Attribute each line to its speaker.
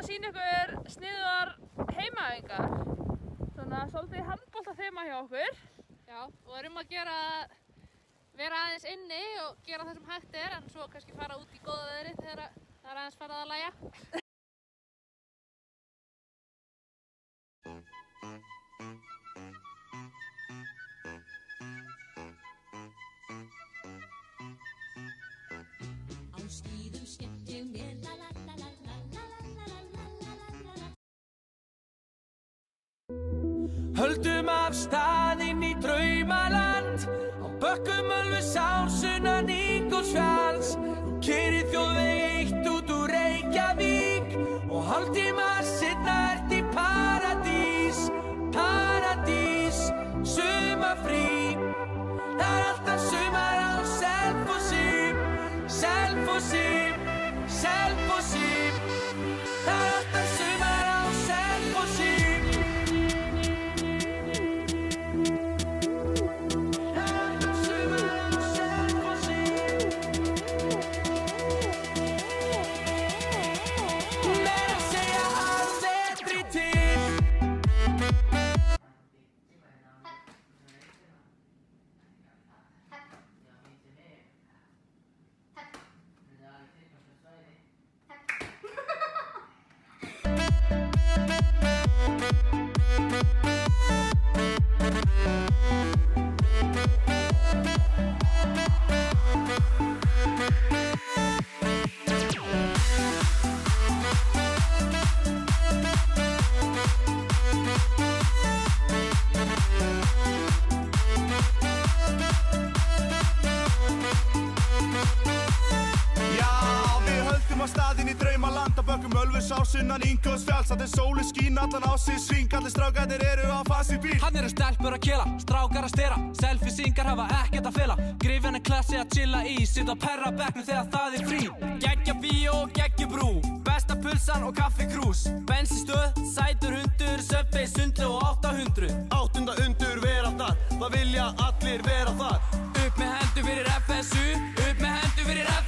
Speaker 1: að sýna ykkur sniðugar heimaæfingar. Svona svolítið handboltaþema hjá okkur.
Speaker 2: Já, og erum að vera aðeins inni og gera það sem hægt en svo kannski fara út í góða veðri þegar það aðeins farið að lægja.
Speaker 3: Á skíðum skemmt ég mér la la la la la la la la la la.
Speaker 4: Höldum af stað inn í draumaland á bökkum Ölfusár sunnan Ingólfsfjalls. Keyrið þjóðveg 1 út úr Reykjavík og hálftíma seinna ert í paradís. Paradís, sumarfrí. Það alltaf sumar á Selfossi. Selfossi, Selfossi. Það alltaf sumar á Selfossi.
Speaker 5: Ölfusár sunnan Ingólfsfjalls. Það sólin skín allan á sig sving. Allir strákarnir eru á fancy bíl.
Speaker 4: Hann eru stelpur að kela, strákar að stera. Selfie-singar hafa ekkert að fela. Grifjan klassi að chilla í. Sitt á perrabekknum þegar það frí. Geggja bíó og geggju brú. Besta pulsan og kaffikrús. Bensinstöð, sætur hundur, Subway, Sundlu og 800.
Speaker 5: 800 undur vera þar. Það vilja allir vera þar.
Speaker 4: Upp með hendur fyrir FSU. Upp með hendur fyrir FSU.